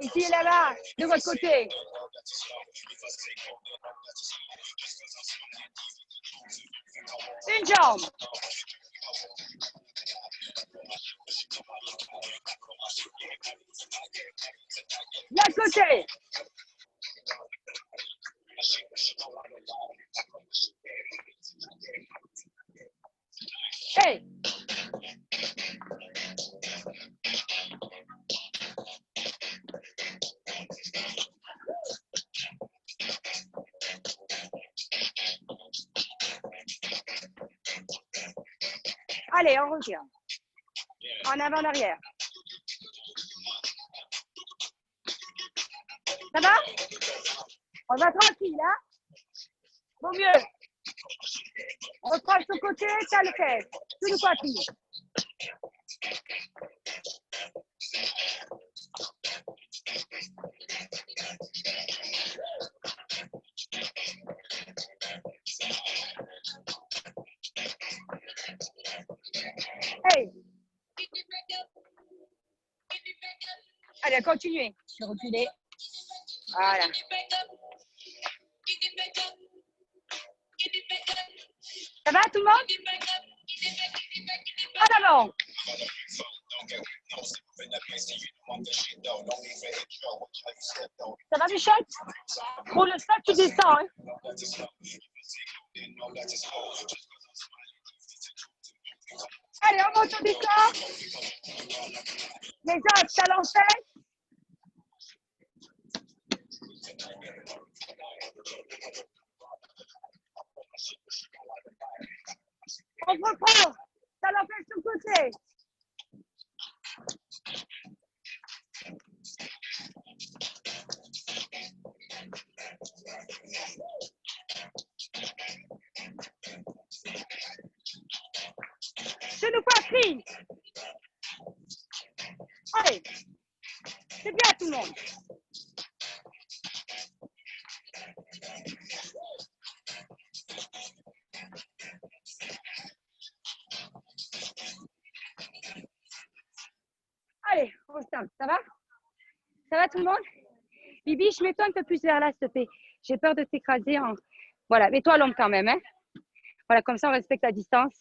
Ici et là-bas, de votre côté. Une jambe. L'autre côté. Hey. Allez, on revient. En avant, en arrière. Ça va? On va tranquille, hein? Vaut mieux. On reprend sur le côté, t'as le fait. Tout le poitrine. Hey. Allez, continuez. Je vais reculer. Voilà. Ça va tout le monde? En avant. Ça va Michel? Pour le stade, tu descends. Hein? Allez, on monte, on descend. Les autres, ça l'enseigne. On reprend. Ça l'empêche sur le côté. Genou poitrine. Allez. C'est bien tout le monde. Allez, on stop. Ça va? Ça va tout le monde? Bibiche, mets-toi un peu plus vers là, s'il te plaît. J'ai peur de t'écraser. Voilà, mets-toi à l'ombre quand même. Hein? Voilà, comme ça, on respecte la distance.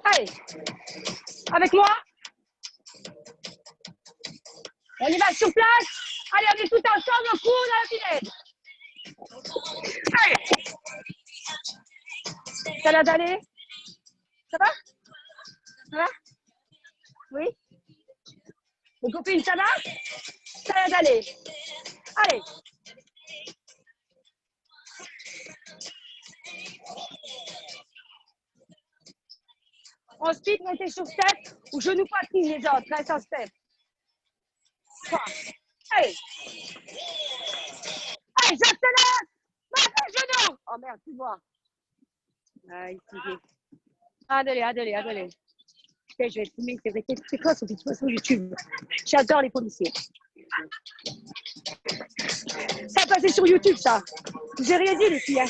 Allez, avec moi. On y va sur place. Allez, on est tout ensemble, au coude à la finesse. Allez. Salade d'aller. Ça va? Ça va? Oui? Les copines, ça va? Salade d'aller. Allez. En speed, montez sur step ou genou poitrine les autres. Reste en step. Allez. Allez, j'accélère. Marche le genou. Oh merde, tu vois. Allez. Okay, je vais filmer. C'est quoi cette vidéo sur YouTube? J'adore les policiers. Ça a passé sur YouTube, ça. J'ai rien dit, les filles. Hein.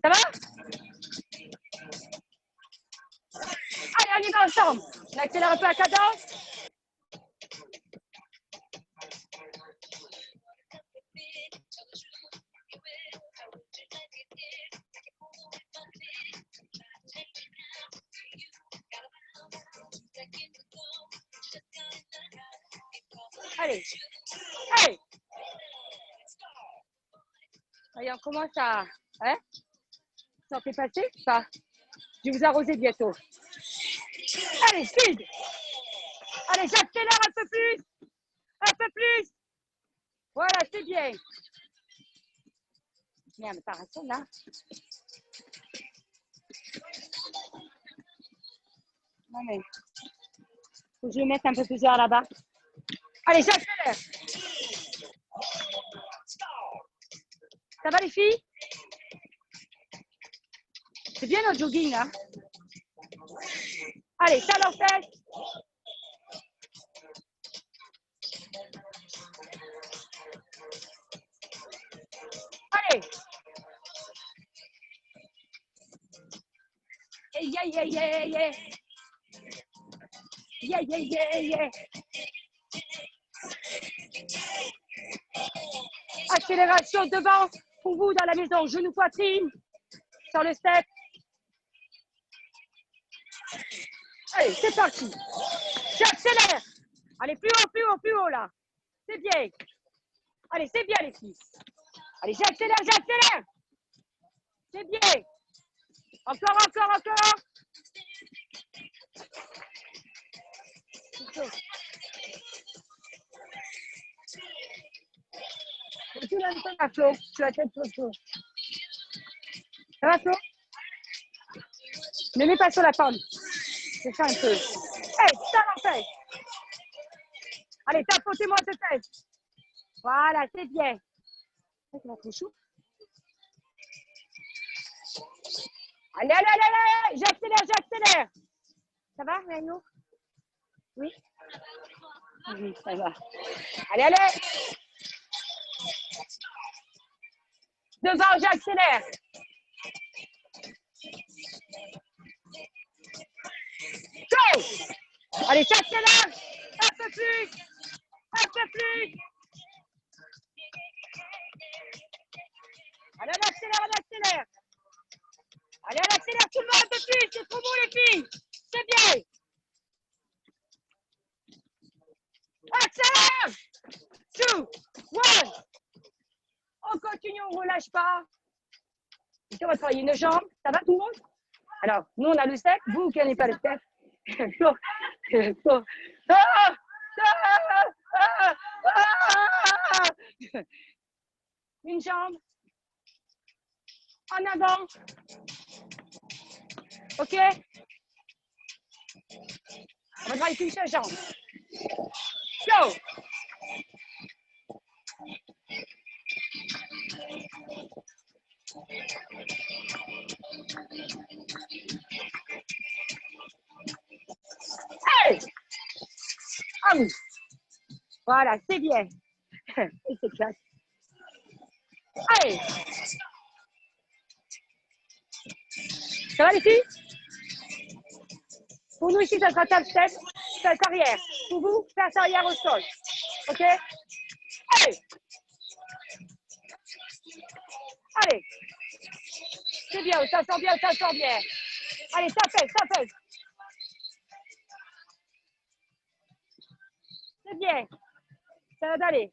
Ça va? Allez, on y va ensemble. On accélère un peu la cadence. Allez. Allez. Allez, on commence à... Hein? Ça fait passer? Ça. Je vais vous arroser bientôt. Allez, speed. Allez, j'accélère un peu plus. Un peu plus. Voilà, c'est bien. Merde, pas raison, là. Non, mais... Faut que je le mette un peu plus vers là-bas. Allez, j'accélère. Ça va, les filles? C'est bien notre jogging, là. Allez, talon fesse. Allez. Et yeah, yeah, yeah, yeah. Yeah, yeah, yeah, yeah. Accélération devant pour vous dans la maison. Genou poitrine sur le step. Allez, c'est parti. J'accélère. Allez, plus haut là. C'est bien. Allez, c'est bien les filles. Allez, j'accélère, j'accélère. C'est bien. Encore, encore, encore. Tu l'as un peu à Flo. Tu as la tête sur Flo. Ça va Flo? Ne mets pas sur la tente. C'est ça un peu. Hey, ça en fait. Allez, tapotez-moi cette tête. Voilà, c'est bien. C'est trop chaud. Allez, allez, allez, allez. J'accélère, j'accélère. Ça va, Réno? Oui? Oui, ça va. Allez, allez. Devant, j'accélère. Go! Allez, j'accélère. Un peu plus. Un peu plus. Allez, on accélère, on accélère. Allez, on accélère tout le monde un peu plus. C'est trop bon, les filles. C'est bien. Accélère. 2, 1. On continue, on ne relâche pas. Ici, on va travailler une jambe. Ça va tout le monde? Alors, nous, on a le step. Vous qui n'avez pas le step. Une jambe. En avant. OK? On va travailler qu'une seule jambe. Go! Hey! Ah oui. Voilà, c'est bien. C'est classe. Allez! Ça va les filles? Pour nous ici, ça sera tap step, face arrière. Pour vous, face arrière au sol. OK? Allez! Allez! C'est bien, ça sort bien, ça sort bien. Allez, ça pèse, ça pèse. C'est bien. Ça va aller.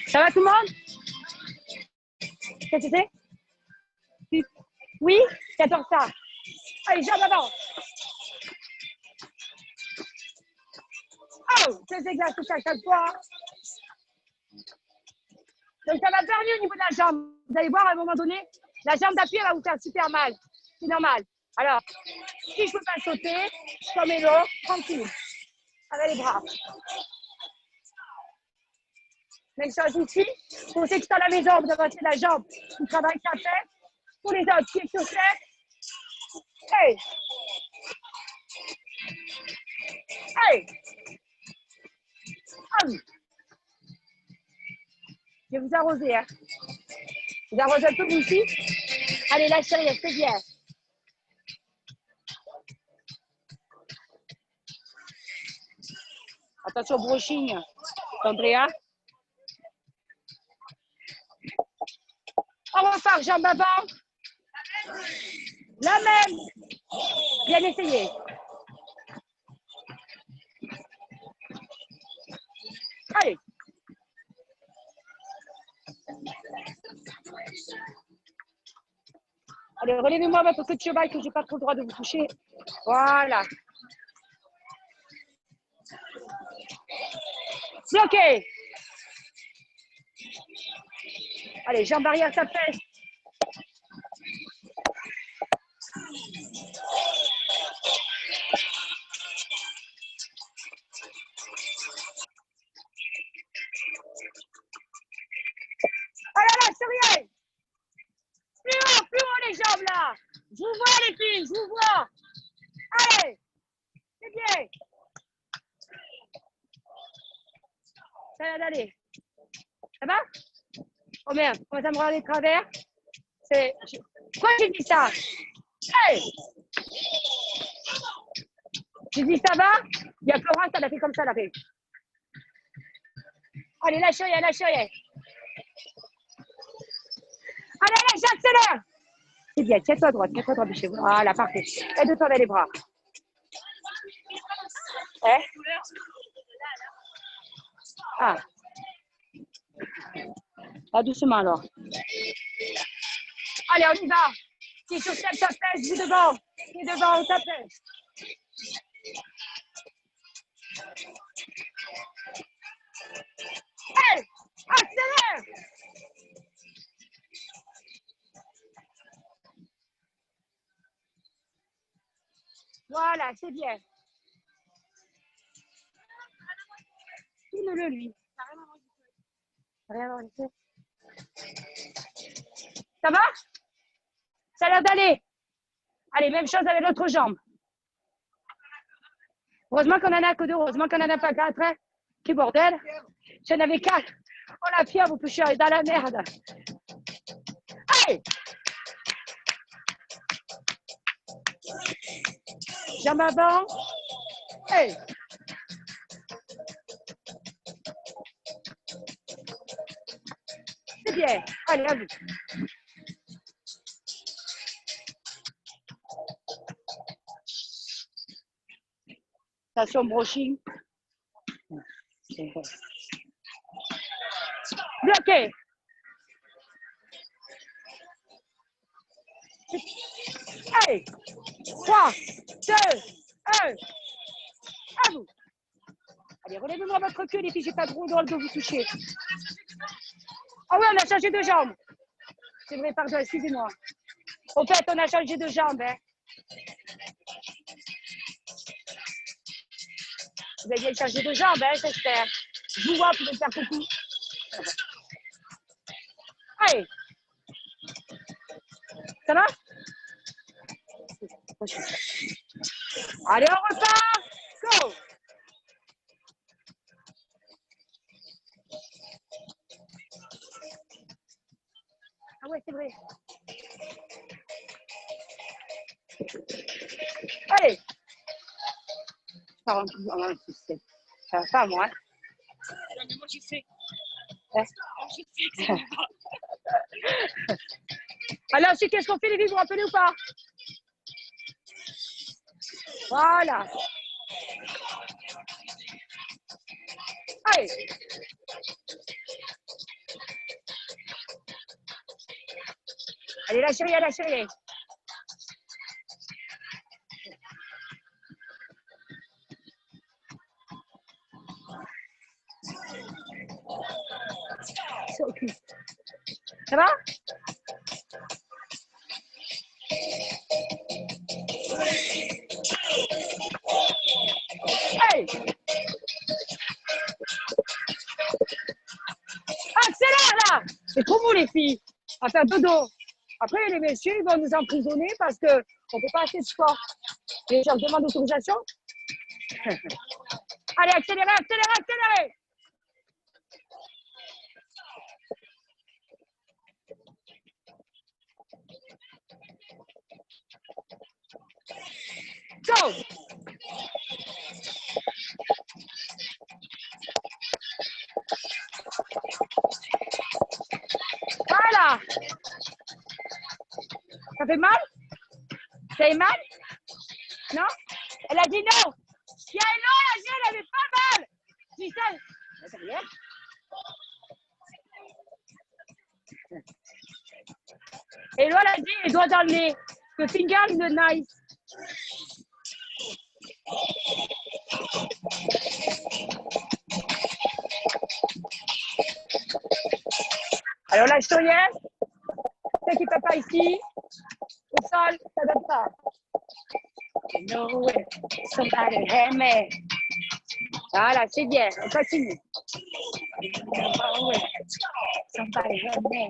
Ça va tout le monde? Qu'est-ce que c'est? Oui? 14 ça. Allez, jambes avant. Oh, c'est exercice à chaque fois. Donc, ça va perdu au niveau de la jambe. Vous allez voir, à un moment donné, la jambe d'appui, elle va vous faire super mal. C'est normal. Alors, si je ne peux pas sauter, je mets l'eau, tranquille. Avec les bras. Même chose ici. Pour ceux qui sont à la maison, vous avez la jambe qui travaille sa tête. Pour les autres, pieds sur tête. Hey! Hey! Ah oui. Je vais vous arroser. Hein. Vous arrosez un peu vous aussi. Allez, lâchez rien, c'est bien. Attention au brushing, Andrea. On repart, jambe avant. La même. Bien essayé. Allez. Allez, relevez-moi votre queue de cheval que je n'ai pas trop le droit de vous toucher. Voilà. Bloqué. Allez, jambe arrière, ça fait. Allez, là, c'est rien. Plus haut les jambes là. Je vous vois les filles, je vous vois. Allez, c'est bien. Ça va aller. Ça va? Oh merde, on va me regarder de travers. C'est... Quoi j'ai dit ça? Hey! J'ai dit ça va? Il y a Florence, elle a fait comme ça, elle a fait. Allez, lâche rien, lâche rien. Allez, allez, j'accélère. C'est bien, tiens-toi à droite, chez vous. Voilà, parfait. Et de tourner les bras. Hein? Ah. Ah, doucement alors. Allez, on y va. Si sur tête, ça pèse, vous devant. Vous devant, ça pèse. Hey, accélère. Voilà, c'est bien. Filme-le, lui. Rien à voir avec ça va? Ça a l'air d'aller. Allez, même chose avec l'autre jambe. Heureusement qu'on en a que deux, heureusement qu'on en a pas quatre. Hein. Quel bordel. J'en avais quatre. Oh la fièvre, vous pouvez aller dans la merde. Allez! Jambe avant. Hey! C'est bien. Allez, à vous. Attention, brushing. Bloqué. Allez. 3, 2, 1. À vous. Allez, relevez-moi votre queue, les filles, j'ai pas trop drôle de vous toucher. Ah oui, on a changé de jambe. C'est vrai, pardon, excusez-moi. Au fait, on a changé de jambe. Hein. Vous avez bien changé de jambe, hein, j'espère. Je vous vois, vous pouvez me faire coucou. Allez. Ça va? Allez, on repart. Go. Ah ouais, c'est vrai. Allez. Ça va pas, moi. Hein. Mais moi, je sais. Alors, ensuite, qu'est-ce qu'on fait, les filles, vous vous rappelez ou pas? Voilà. Allez. Allez, lâchez rien, lâchez rien. Ça va? Allez. Accélère là. C'est trop beau les filles. À faire dodo. Après les messieurs ils vont nous emprisonner parce qu'on ne peut pas acheter de sport. Et je leur demande d'autorisation. Allez, accélérez, accélérez, accélérez. Go. Voilà. Ça fait mal? Ça fait mal? Non? Elle a dit non. Il y a un non, elle a dit elle avait pas mal. Je dis ça. Derrière. Et là, elle a dit les doigts dans le nez. The finger in the nice. Alors là, je rien. Ceux qui ne peuvent pas ici, au sol, ça donne pas. You know it. Somebody help me. Voilà, c'est bien. On continue. You know it. Somebody help me.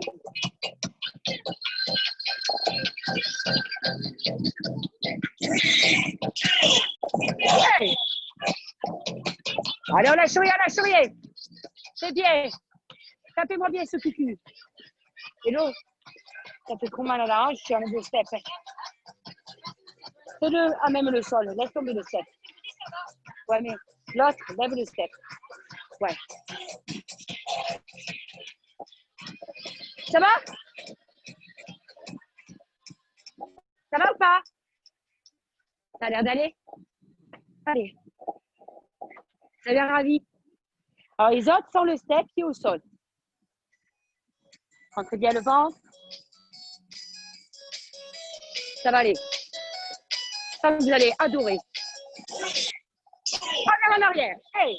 Hey. Allez, on lâche rien, on lâche rien. C'est bien. Tapez-moi bien ce cucu. Hello, ça fait trop mal à la hanche, je suis en deux step. Fais-le à même le sol, laisse tomber le step. Ouais, mais l'autre, lève le step. Ouais. Ça va? Ça va ou pas? Ça a l'air d'aller? Allez. Ça a l'air ravi. Alors, les autres sont le step qui est au sol. Rentrez bien le ventre. Ça va aller. Ça, vous allez adorer. En arrière. Hey!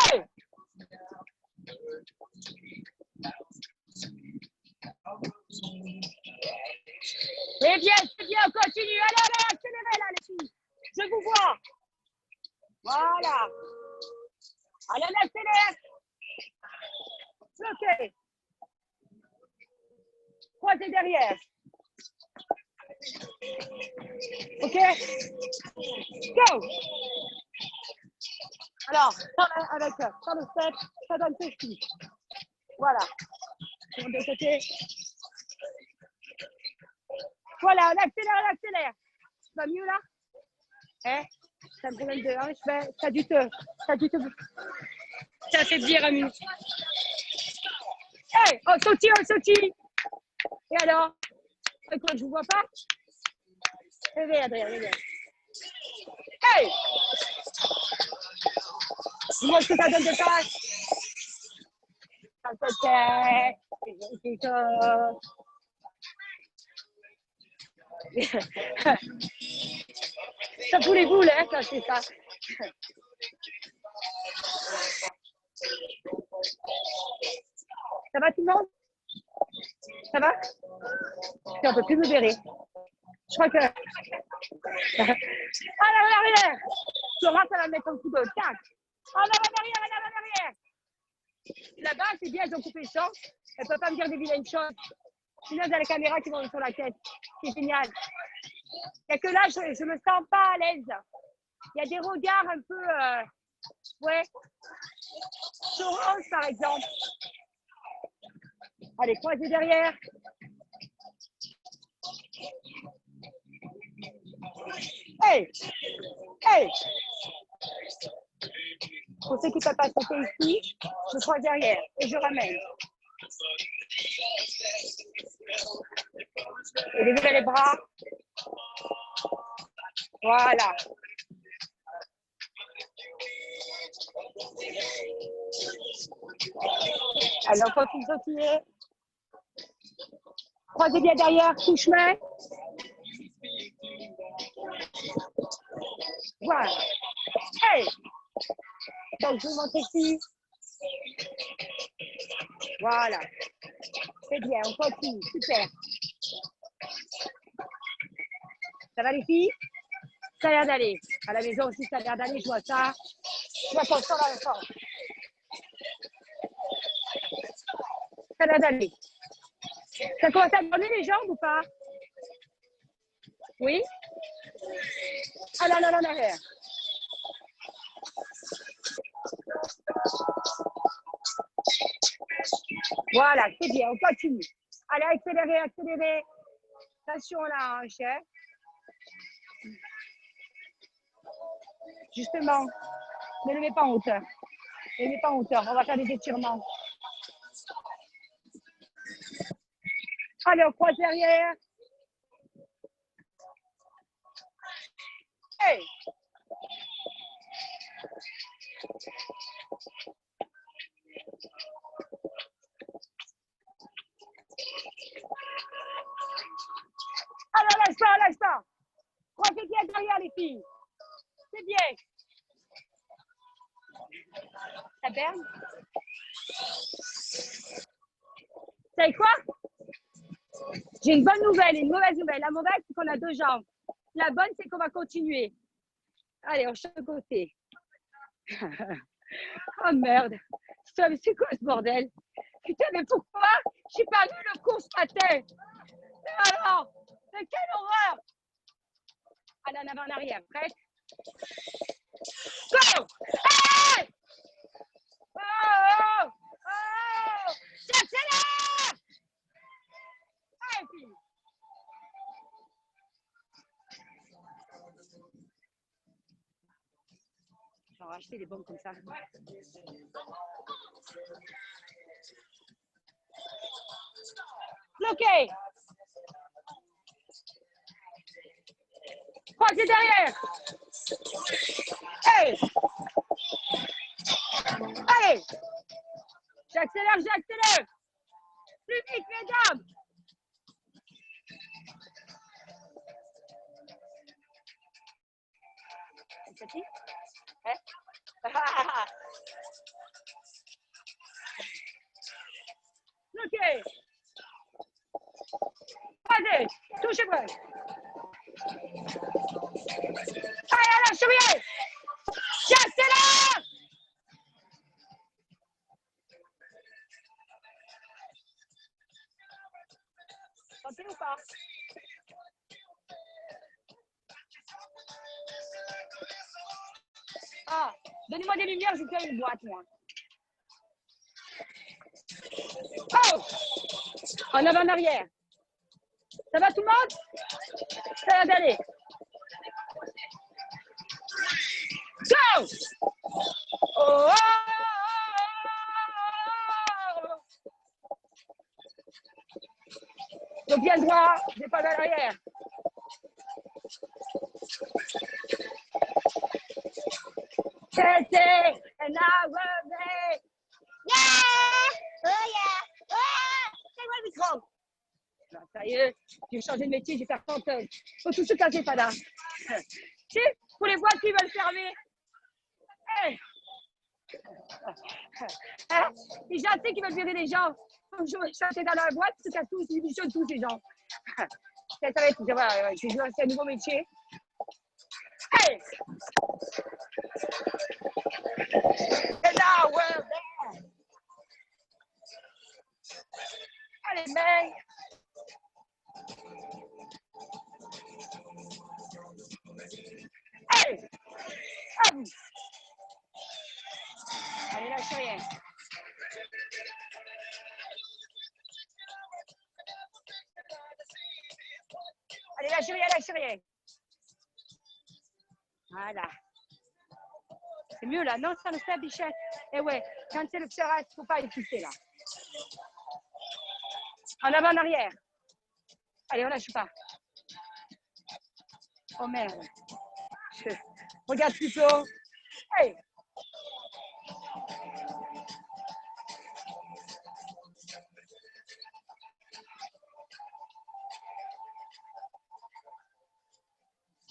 Hey! C'est bien, on continue. Allez, accélérez là, les filles. Je vous vois. Voilà. Allez, on accélère. Bloquez. Croisez derrière. Ok? Go! Alors, avec sur le step, ça donne ceci. Voilà. Sur le côté. Voilà, on accélère. Ça va mieux là? Ça me promène de hanche, ça a dû te t'affaiblir un minute. On sautille. Et alors? Et quoi, je vous vois pas? Réveille, Adrien, réveille. Hey! Dis-moi ce que ça donne de faire. Ça fout les boules, hein, quand c'est ça. Ça va tout le monde? Ça va? On ne peut plus me verrer. Je crois que... En arrière! Florence, ça va mettre un coup de tac. En arrière! Là-bas, c'est bien, elles ont coupé le champ. Elles ne peuvent pas me dire des vilaines choses. Sinon, il y a les caméras qui vont sur la tête. C'est génial. Il n'y a que là, je ne me sens pas à l'aise. Il y a des regards un peu... ouais. Florence, par exemple. Allez, croisez derrière. Hey! Pour ceux qui ne peuvent pas sauter ici, je croise derrière et je ramène. Et levez les bras. Voilà. Alors, continue de sautiller. Croisez bien derrière, touche-main. Voilà. Hey! Donc, je vous montre ici. Voilà. C'est bien, on continue. Super. Ça va les filles? Ça a l'air d'aller. À la maison aussi, ça a l'air d'aller. Je vois ça. Je vois qu'on sort dans le sens. Ça a l'air d'aller. Ça commence à tourner les jambes ou pas? Oui? Ah non, en arrière. Voilà, c'est bien, on continue. Allez, accélérez. Attention là, hanche. Hein. Justement, ne le mets pas en hauteur. On va faire des étirements. Allez, on croise derrière. Hey! Alors, lâche pas. Croisez bien derrière les filles. C'est bien. Ça berne? Vous savez quoi? J'ai une bonne nouvelle et une mauvaise nouvelle. La mauvaise, c'est qu'on a 2 jambes. La bonne, c'est qu'on va continuer. Allez, on change de côté. Oh merde. Putain, mais c'est quoi ce bordel? Putain, mais pourquoi j'ai pas vu le cours ce matin? Mais alors, mais quelle horreur! Allez, en avant, en arrière. Prête? Go! Hey! Oh! va acheter des bombes comme ça. Bloqué. Croisé derrière. Hey. Allez. J'accélère. Plus vite, mesdames. C'est petit? Hein? Bloqué. Croisé. Touchez-moi. Allez, à la cheville. J'accélère. Sentez ou pas? Ah, donnez-moi des lumières, je vous fais une boîte, moi. Oh! En avant, en arrière. Ça va tout le monde? Ça va d'aller. Go! Oh! Donc bien droit, j'ai pas vers l'arrière. C'était un arbre. Yeah! Oh yeah! Oh! C'est moi le micro! Non, ça y est, j'ai changé de métier, j'ai fait chanteuse. Faut tout se casser, pas là. Tu sais, pour les boîtes qui veulent fermer. Hey! Hein? Les gens, tu sais, qui veulent virer les gens. Faut chanter dans la boîte, se casse tous, ils missionnent tous les gens. Ça va être, voilà, c'est un nouveau métier. Hey! And now we're there. Allez, mec! Hey! Hop! Allez, lâchez rien. Allez, lâchez rien. Voilà. C'est mieux là. Non, ça le fait, Bichette. Et ouais, quand c'est le pseurat, il ne faut pas étouffer là. En avant, en arrière. Allez, on lâche pas. Oh merde. Regarde plutôt. Hey!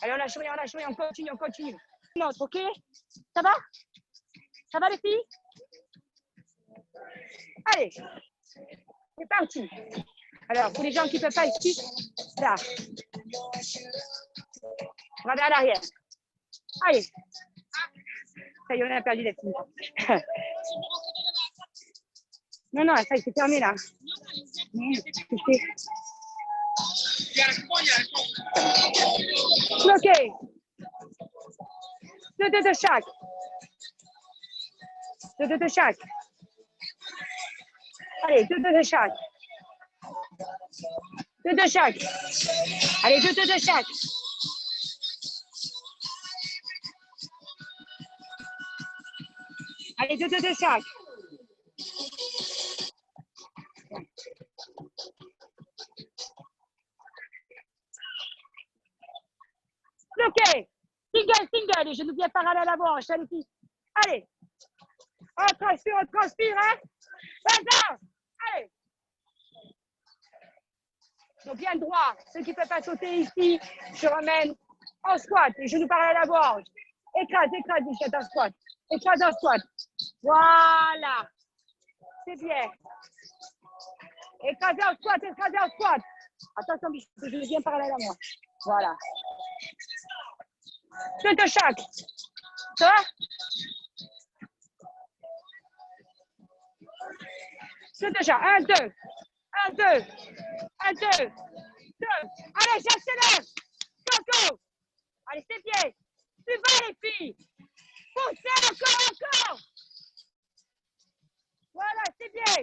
Allez, on lâche rien, on continue. Une autre, ok? Ça va? Ça va les filles? Allez, c'est parti. Alors, pour les gens qui ne peuvent pas ici, là. Regardez à l'arrière. Allez. Ça y est, on a perdu les filles. Non, non, ça, c'est fermé là. Bloqué. Deux de chaque. Deux de chaque. Allez, deux de chaque. Deux de chaque. Allez, deux de chaque. Allez, deux de chaque. Bloqué. Single. Et je nous viens parallèle à l'avant, les filles. Allez. On transpire, hein. Maintenant. Allez. Donc bien droit. Ceux qui ne peuvent pas sauter ici, je ramène en squat. Et je nous parallèle à l'avant. Écrase, Bichette, en squat. Écrase en squat. Voilà. C'est bien. Écrasez en squat. Attention, Bichette, je viens parallèle à moi. Voilà. Deux de chaque. Ça va? Deux de chaque. Un, deux. Allez, j'accélère. Go. Allez, c'est bien. Plus bas, les filles. Poussez encore. Voilà, c'est bien.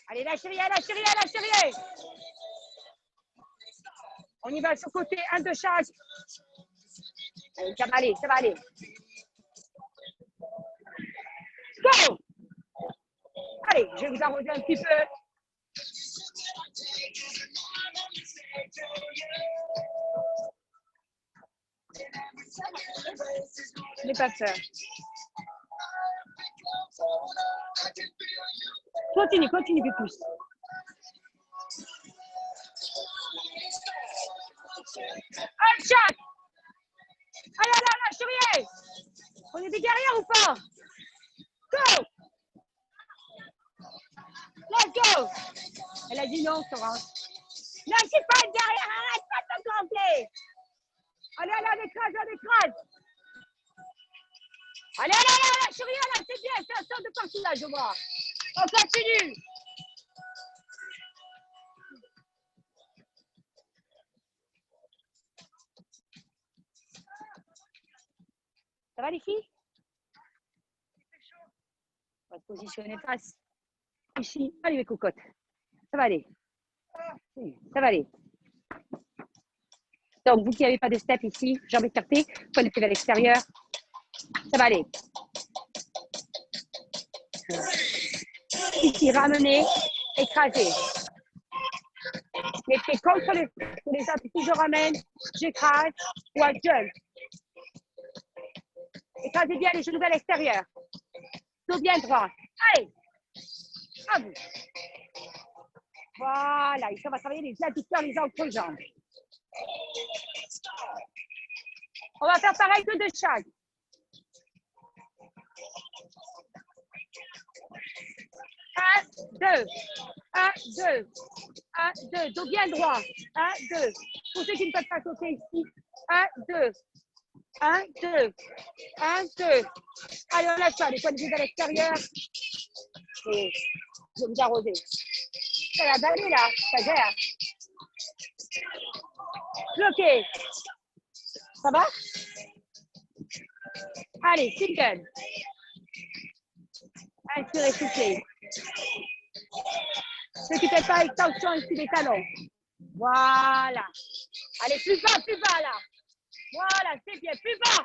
Allez, lâchez rien. On y va sur le côté, un de chaque. Allez, ça va aller, ça va aller. Go! Allez, je vais vous arroser un petit peu. N'aie pas peur. Continue, continue plus. Un shot! Allez, allez, allez, chérie! On est des guerrières ou pas? Go! Let's go! Elle a dit non, Florence. Non, je suis pas une guerrière, arrête pas de te gonfler! Allez, allez, on écrase, on écrase! Allez, allez, allez, allez, chérie, allez, c'est bien, ça sort de partout là, je vois. On continue! Ça va les filles? On va se positionner face. Ici, allez mes cocottes. Ça va aller. Ça va aller. Donc, vous qui n'avez pas de step ici, jambes écartées, poignet vers l'extérieur. Ça va aller. Ici, ramenez, écrasez. Les pieds contre les appuis, je ramène, j'écrase ou un jump. Écrasez bien les genoux vers l'extérieur. Dos bien droit. Allez, à vous. Voilà, ici on va travailler les adducteurs, les entrejambes. On va faire pareil que de chaque. 1, 2, 1, 2, 1, 2, dos bien droit. 1, 2. Pour ceux qui ne peuvent pas sauter ici. 1, 2, 1, 2, 1, 2. Allez, on lâche pas, les poignets à l'extérieur. Et je vais vous arroser. Ça va baler là, ça gère. Bloqué. Ça va? Allez, single. Inspirez, soufflez. Ceux qui ne peuvent pas, extension ici des talons. Voilà. Allez, plus bas là. Voilà, c'est bien, plus bas.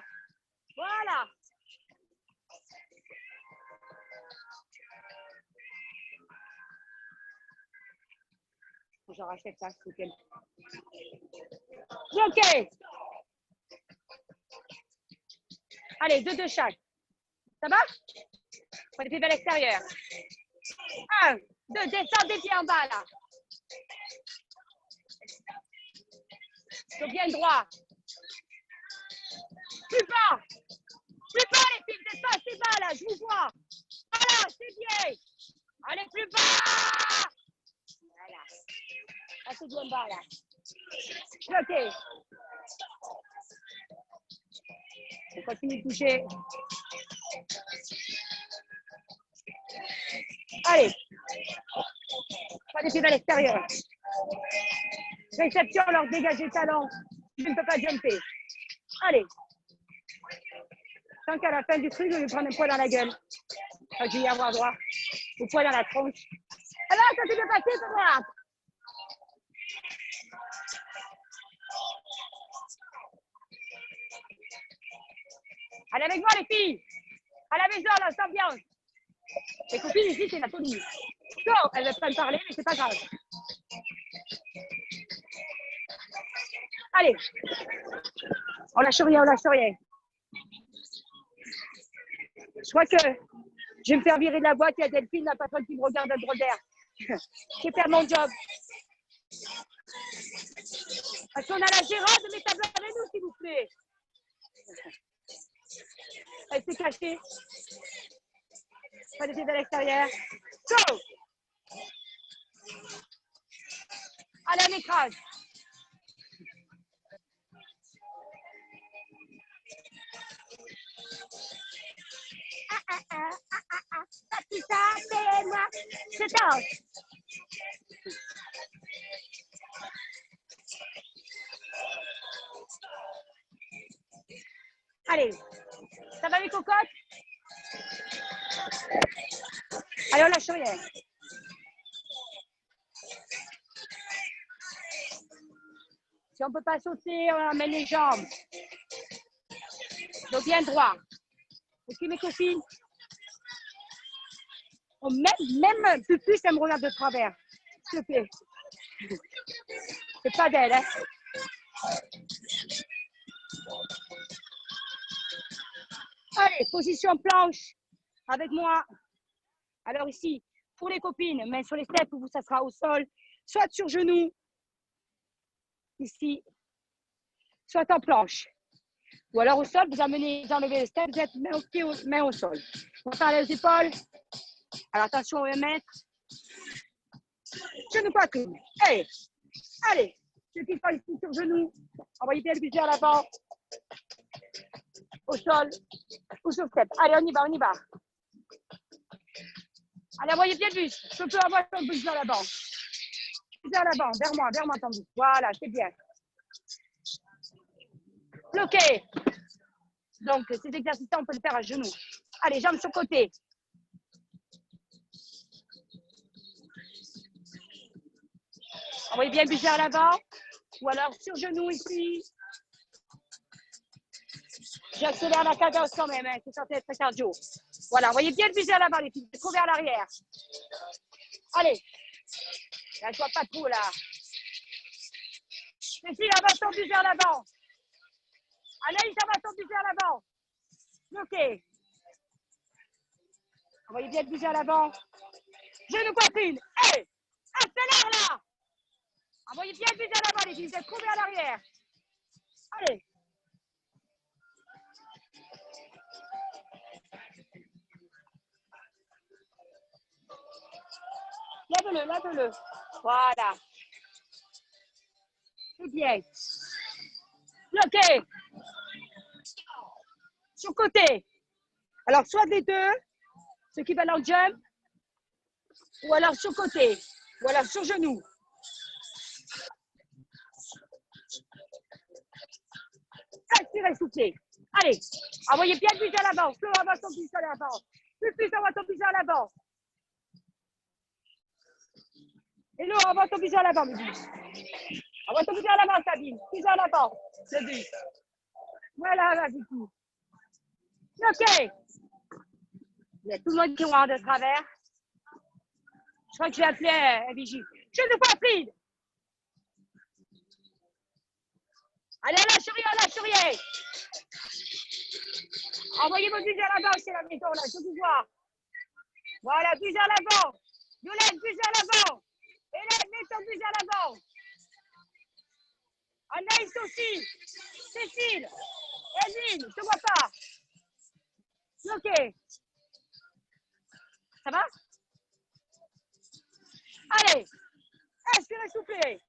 Voilà. Je rachète ça, s'il vous plaît. Ok. Allez, deux de chaque. Ça va? Prenez les pieds vers l'extérieur. 1, 2, descends des pieds en bas là. Donc bien droit. Plus bas. Plus bas les filles, vous n'êtes pas assez bas là, je vous vois. Voilà, c'est bien. Allez, plus bas. Voilà. Ah, c'est bien bas là. Ok. On continue de toucher. Allez. Pas des pieds vers l'extérieur. Réception, leur dégager talent. Je ne peux pas jumper. Allez. Tant qu'à la fin du truc, je vais prendre un poids dans la gueule. Enfin, je vais y avoir droit. Au poids dans la tronche. Alors, ça s'est bien passé, ça va. Allez avec moi, les filles. À la maison, là, c'est ambiance. Les copines ici, c'est la folie. Go, elles ne veulent pas me parler, mais c'est pas grave. Allez. On lâche rien, on lâche rien. Je crois que je vais me faire virer de la boîte. Il y a Delphine, la patronne qui me regarde un gros d'air. Je vais faire mon job. Parce qu'on a la gérante de mes tableaux avec nous, s'il vous plaît. Elle s'est cachée. Pas de pieds à l'extérieur. Go! Allez, on écrase. Tout ça, c'est moi. Je danse. Allez, ça va les cocottes? Allez, on lâche rien. Si on ne peut pas sauter, on amène les jambes. Donc bien droit. Ok mes copines. Oh, même plus, elle me regarde de travers. S'il te plaît. C'est pas d'elle, hein. Allez, position planche avec moi. Alors ici, pour les copines, main sur les steps, vous, ça sera au sol, soit sur genoux, ici, soit en planche. Ou alors au sol, vous enlevez les steps, vous êtes main au sol. On parle les épaules. Alors attention au 1 mètre. Genou poitrine. Allez, allez. Ceux qui sont ici sur genoux, envoyez bien le budget à l'avant. Au sol ou sur step. Allez, on y va, on y va. Allez, envoyez bien le buste. Je peux avoir ton buste à l'avant. Buste à l'avant, vers moi ton buste. Voilà, c'est bien. Bloqué. Donc, ces exercices-là, on peut les faire à genoux. Allez, jambes sur côté. Envoyez bien le buste à l'avant. Ou alors sur genoux ici. J'accélère la cadence quand même, hein, c'est censé être cardio. Voilà, voyez bien le buste à l'avant, les filles, trop vers l'arrière. Allez, là, je vois pas trop, là. Les filles, avance ton buste vers l'avant. Anaïs, avance ton buste vers l'avant. Ok. Envoyez bien le buste à l'avant. Genou poitrine. Hey, accélère, là. Envoyez bien le buste à l'avant, les filles, vous êtes trop vers l'arrière. Allez. Lève-le, lève-le. Voilà. C'est bien. Bloqué. Sur côté. Alors, soit des deux, ceux qui veulent en jump, ou alors sur côté, ou alors sur genou. Expirez, soufflez. Allez, envoyez bien le buste à l'avant. Flo, avance ton buste à l'avant. Plus, avance ton buste à l'avant. Hello, avance ton buste à l'avant, Bibi. Avance ton buste à l'avant, Sabine. Buste à l'avant. Le buste. Voilà, vas-y, tout. Ok. Il y a tout le monde qui rentre de travers. Je crois que je vais appeler Vigie. Je ne vois plus. Allez, à la souris. Envoyez vos buste à l'avant, c'est la maison, là. Je vous vois. Voilà, buste à l'avant. Yolande, buste à l'avant. Hélène, mets ton buste à l'avant. Anaïs aussi. Cécile. Edine, je ne te vois pas. Ok. Ça va? Allez. Inspirez, soufflez.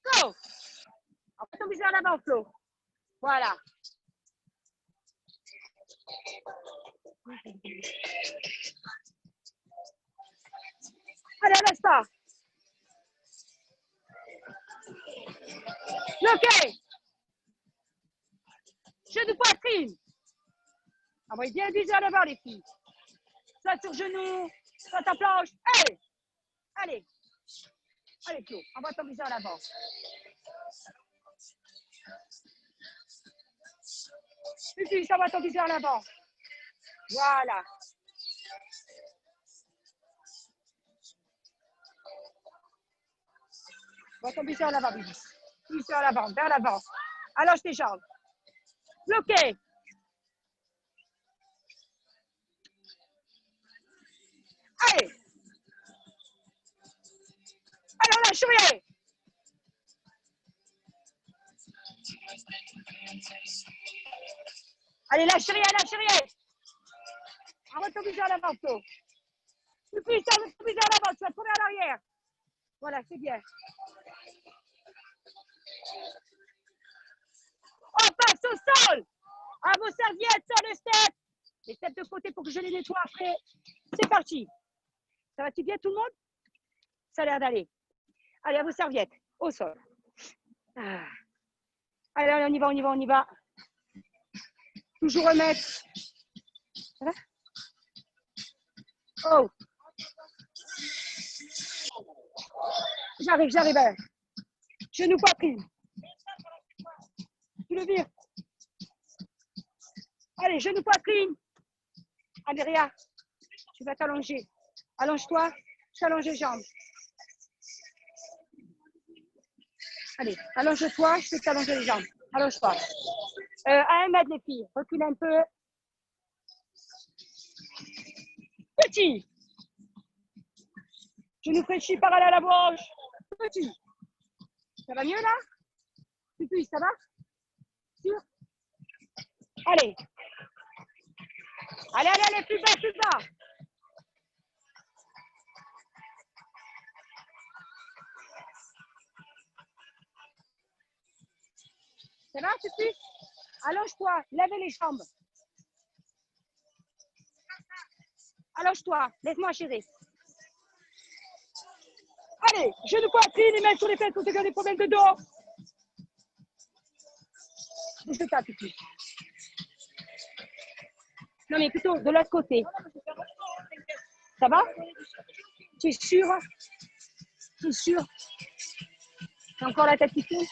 Go. On va tomber en avant, Flo. Voilà. Allez, laisse pas. Ok. Genou poitrine. Envoyez bien le visage à l'avant, les filles. Soit sur genou, soit en planche. Allez. Allez. Allez, Flo. Envoie ton visage à l'avant. Puis, ça va ton visage à l'avant. Voilà. Va ton visage à l'avant, Bibi. Visage à l'avant, vers l'avant. Allonge tes jambes. Bloqué. Allez. Alors là, souriez. Allez, lâche rien. Envoie ton visage à l'avant, Flo. Puis, ton visage à l'avant, tu vas tourner à l'arrière. Voilà, c'est bien. On passe au sol. À vos serviettes sur le step. Les steps de côté pour que je les nettoie après. C'est parti. Ça va-t-il bien tout le monde? Ça a l'air d'aller. Allez, à vos serviettes. Au sol. Ah. Allez, on y va. Toujours remettre. Voilà. Oh. J'arrive. Genou poitrine. Tu le vires. Allez, genou poitrine. Améria, tu vas t'allonger. Allonge-toi, j'allonge les jambes. Allez, allonge-toi, je vais t'allonger les jambes. Allonge-toi. À 1 mètre, les filles. Recule un peu. Petit. Genou fléchi, parallèle à la branche. Petit. Ça va mieux là? Plus, ça va? Sûr? Allez. Allez, allez, allez, plus bas, plus bas. Ça va, Pupi? Allonge-toi, lève les jambes. Allonge-toi, laisse-moi chérie. Allez, genou poitrine, les mains sur les fesses pour te faire des problèmes de dos. Je tape, Pupi. Non, mais plutôt de l'autre côté. Ça va? Tu es sûr? Tu es sûr? T'as encore la tête qui tourne?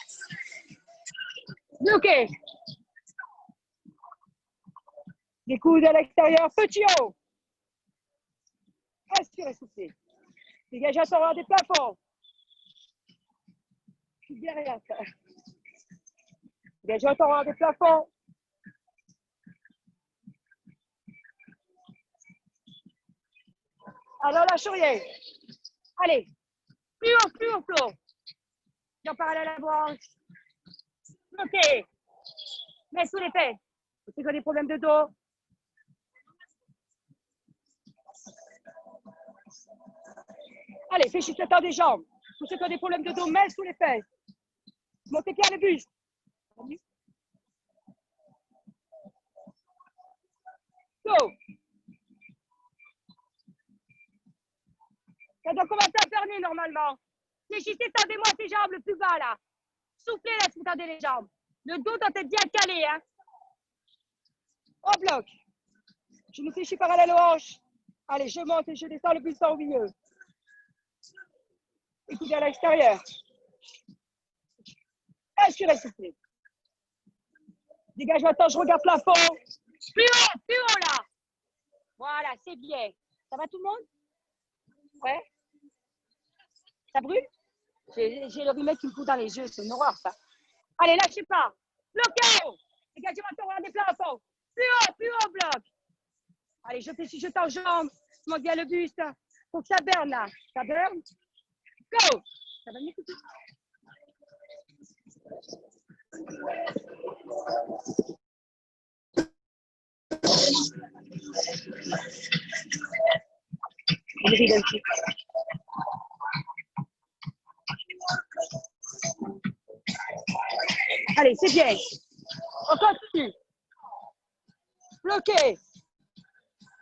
Bloqué. Les coudes à l'extérieur, petit haut. Respire, soufflez. Dégage à ton des plafonds. Je suis derrière ça. Dégage à ton des plafonds. Alors lâche rien. Allez. Plus haut, plus haut, plus haut. J'en parle à la branche. Bloqué. Mets sous les fesses. C'est quoi des problèmes de dos? Allez, fléchissez-toi des jambes. Pour ceux qui ont des problèmes de dos, mets sous les fesses. Montez bien le buste. Go. Ça doit commencer à fermer normalement. Fléchissez, tendez-moi tes jambes le plus bas là. Soufflez là si vous tendez les jambes. Le dos doit être bien calé. Hein. On bloque. Je me fléchis parallèle aux hanches. Allez, je monte et je descends le buste au milieu. Écoutez à l'extérieur. Inspirez, soufflez. Dégage maintenant, je regarde plafond. Plus haut là. Voilà, c'est bien. Ça va tout le monde? Ouais. Ça brûle? J'ai le rhume qui me fout dans les yeux, c'est une horreur ça. Allez, lâchez pas. Bloqué. Dégagez maintenant, regardez plafonds. Plus haut, bloc. Allez, je t'enjambe. Je monte bien le buste. Faut que ça berne là. Ça berne. Go. Ça va mieux tout de suite. Allez, c'est bien. On continue. Bloqué.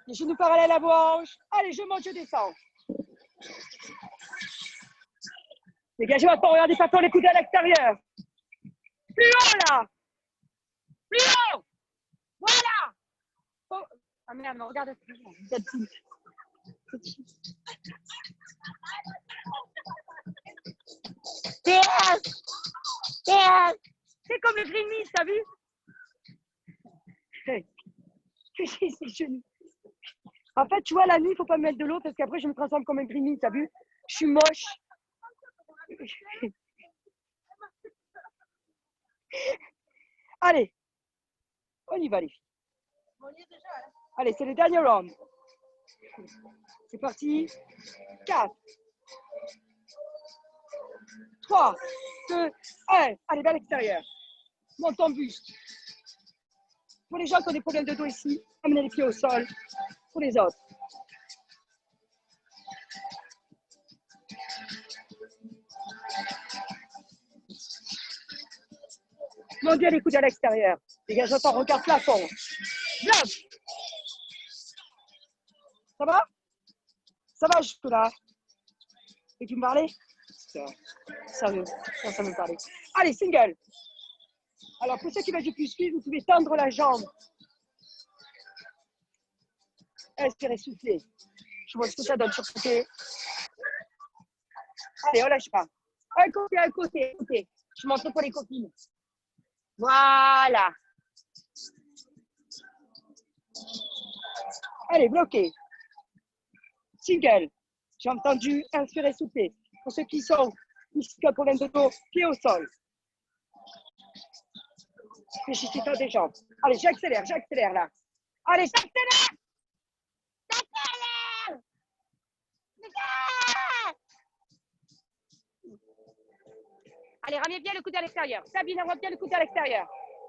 Les genoux parallèles à la branche. Allez, je monte, je descends. Dégagez maintenant, regardez pas les coudes à l'extérieur. Plus haut là. Plus haut. Voilà. Oh. Ah merde, regarde. C'est comme le green meat, t'as vu? C'est genoux. En fait, tu vois, la nuit, il ne faut pas me mettre de l'eau parce qu'après, je me transforme comme un green meat, t'as vu? Je suis moche. Allez, on y va les filles. Allez, c'est le dernier round. C'est parti. 4, 3, 2, 1. Allez, vers l'extérieur. Monte ton buste. Pour les gens qui ont des problèmes de dos ici, amenez les pieds au sol. Pour les autres. Monte bien les coudes à l'extérieur. Dégage ton regard plafond. Bloc. Ça va? Ça va jusque-là? Et tu me parlais? Sérieux, ça me parlait. Allez, single. Alors, pour ceux qui veulent du plus suivre, vous pouvez tendre la jambe. Inspirez, soufflez. Je vois ce que ça donne sur le côté. Allez, on lâche pas. Un côté, un côté. Je montre pour les copines. Voilà. Allez, bloqué. Single. J'ai entendu inspirer, souffler. Pour ceux qui sont ici, qui ont problème de dos, pied au sol. Réfléchissez pas des jambes. Allez, j'accélère là. Allez, j'accélère. J'accélère. Allez, ramenez bien le coude à l'extérieur. Sabine, envoie bien le coude à l'extérieur.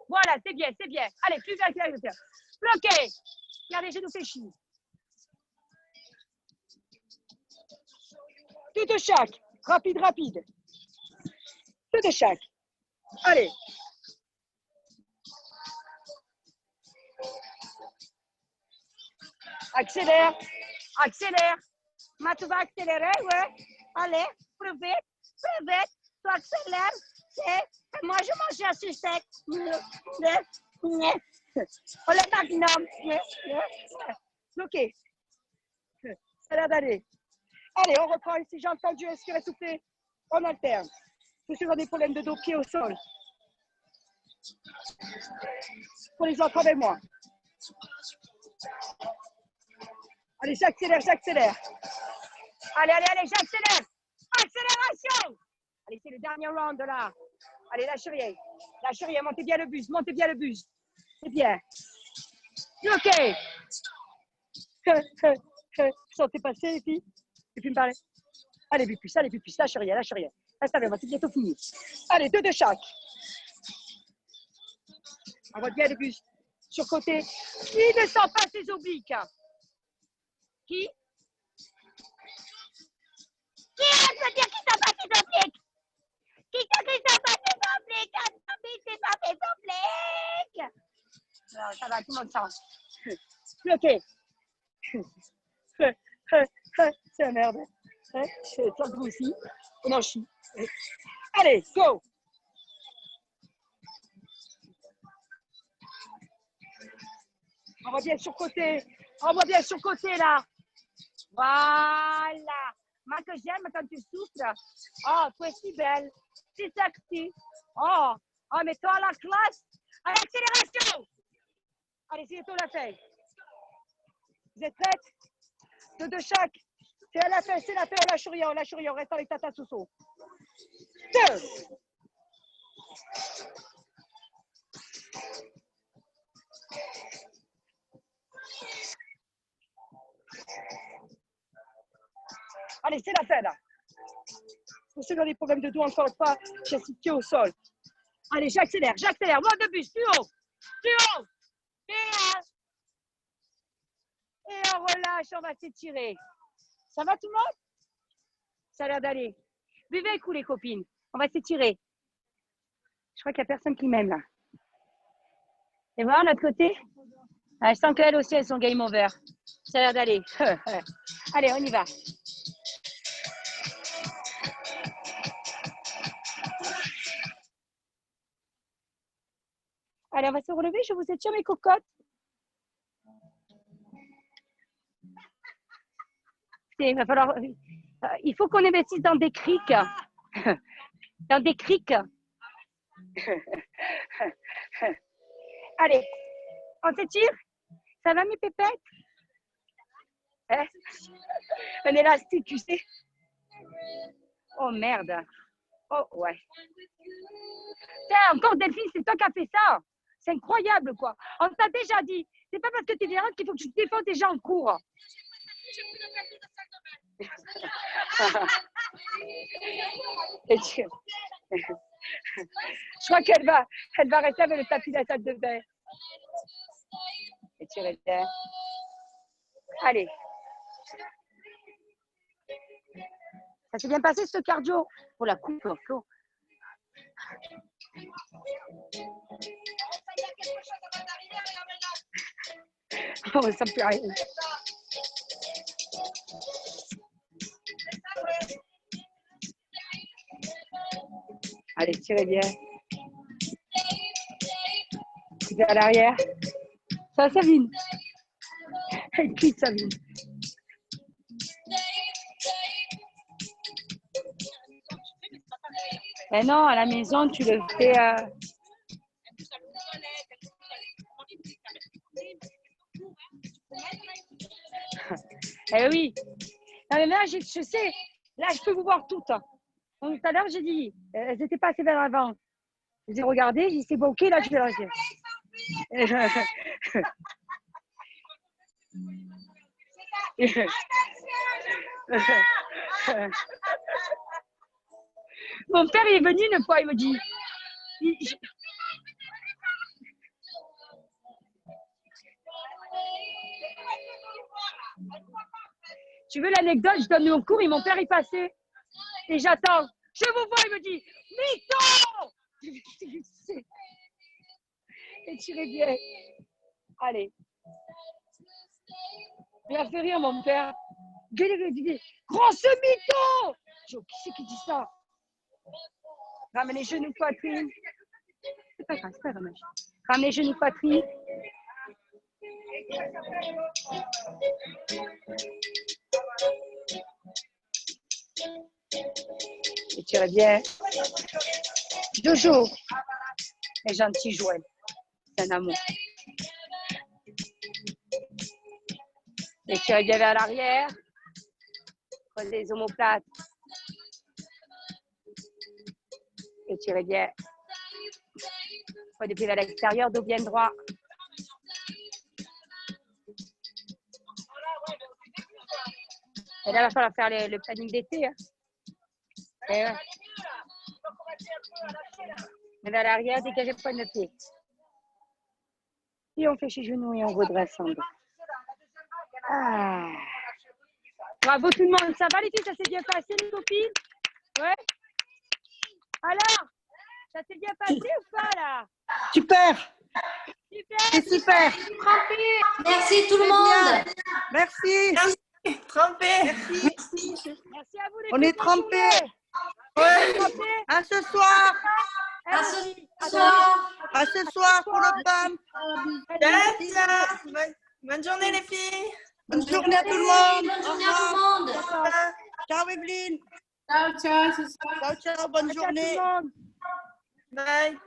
Voilà, c'est bien, c'est bien. Allez, plus vers l'extérieur. Bloqué. Regardez, genoux fléchis. Tout de chaque. Rapide, rapide. Tout de chaque. Allez. Accélère. Accélère. Tu vas accélérer, ouais. Allez, plus vite, plus vite. Tu accélères. Et moi, je mange assez sec. On le magnum. Ok. Ça a l'air d'aller. Allez, on reprend ici. J'ai entendu inspirer, souffler. On alterne. Ceux qui ont des problèmes de dos, pied au sol. Pour les autres avec moi. Allez, j'accélère, j'accélère. Allez, allez, allez, j'accélère. Accélération. Allez, c'est le dernier round là. Allez, lâchez rien. Lâchez rien, montez bien le bus, montez bien le bus. C'est bien. Ok. Sentez passer les filles. Et puis me parler. Allez, Bupus, lâchez rien, lâchez rien. Reste avec moi, c'est bientôt fini. Allez, 2 de chaque. On voit bien le bus. Sur côté. Qui ne sent pas ses obliques? Qui peut dire qui sent pas ses obliques? Qui sent pas ses obliques? C'est pas ses obliques. Non, ça va, tout le monde sent. Bloqué. C'est la merde. C'est toi vous aussi. On en chie. Allez, go. On va bien sur côté. On va bien sur côté là. Voilà. Moi que j'aime quand tu souffles. Oh, tu es si belle. Si sexy. Oh, mais toi la classe. À l'accélération. Allez, c'est toi la feuille. Vous êtes prêtes? 2 de chaque. C'est à la fin, c'est la fin. On lâche rien. On reste avec Tata Soso. 2. Allez, c'est la fin là. Pour ceux qui ont des problèmes de dos, encore une fois, j'ai pied au sol. Allez, j'accélère. Monte de bus, plus haut. Et on relâche, on va s'étirer. Ça va tout le monde? Ça a l'air d'aller. Buvez un coup les copines. On va s'étirer. Je crois qu'il n'y a personne qui m'aime là. Et voir l'autre côté? Je sens qu'elles aussi, elles sont game over. Ça a l'air d'aller. Allez, on y va. Allez, on va se relever. Je vous étire mes cocottes. Il faut qu'on investisse dans des criques. Dans des criques. Allez, on s'étire? Ça va mes pépettes? Hein? Un élastique, tu sais. Oh merde. Oh ouais. Tiens, encore Delphine, c'est toi qui as fait ça. C'est incroyable quoi. On t'a déjà dit. C'est pas parce que tu es virante qu'il faut que tu te défends déjà en cours. Je crois qu'elle va rester avec le tapis de la salle de bain. Étirez bien. Allez. Ça s'est bien passé ce cardio? Oh la coupe, Flo. Oh, ça me fait rien. Allez, tirez bien. Vers l'arrière. Ça va, Sabine? Elle quitte, Sabine. Eh non, à la maison, tu le fais. Eh oui. Non, mais là, je sais. Là, je peux vous voir toutes. Donc, tout à l'heure, j'ai dit, elles n'étaient pas assez vers l'avant. Je les ai regardées, j'ai dit, c'est bon, ok, là, je vais la dire. Mon père il est venu une fois, il me dit. Tu veux l'anecdote? Je donne mon cours et mon père est passé. Et j'attends. Je vous vois, il me dit, mytho! Et tu bien. Allez. Il a fait rire, mon père. Grosse mytho! Je dis, qui c'est qui dit ça? Ramène les genoux, poitrine. C'est pas grave, Ramène les genoux, poitrine. Et tu reviens. Jojo. Les gentils jouets. C'est un amour. Et tu reviens vers l'arrière. Pose les omoplates. Et tu reviens. Pose les pieds vers l'extérieur, dos bien droit. Et là, il va falloir faire le planning d'été. Hein. Et ouais. Et vers l'arrière, dégagez le point de pied. Et on fait chez genoux et on redresse en dos. Ah. Bravo tout le monde. Ça va les filles? Ça s'est bien passé les copines? Ouais. Alors, ça s'est bien passé ou pas là? Super. Super. C'est super. Merci tout le monde. Merci. Merci. Trempé. Merci. Merci à vous les On filles. est trempés. Ouais. À ce soir. À ce soir. À ce soir pour le PAM. Bonne journée les filles. Bonne journée à tout le monde. Bonne journée à tout le monde. Ciao Evelyne. Ciao, ciao. Ciao, ciao. Bonne journée. Bye.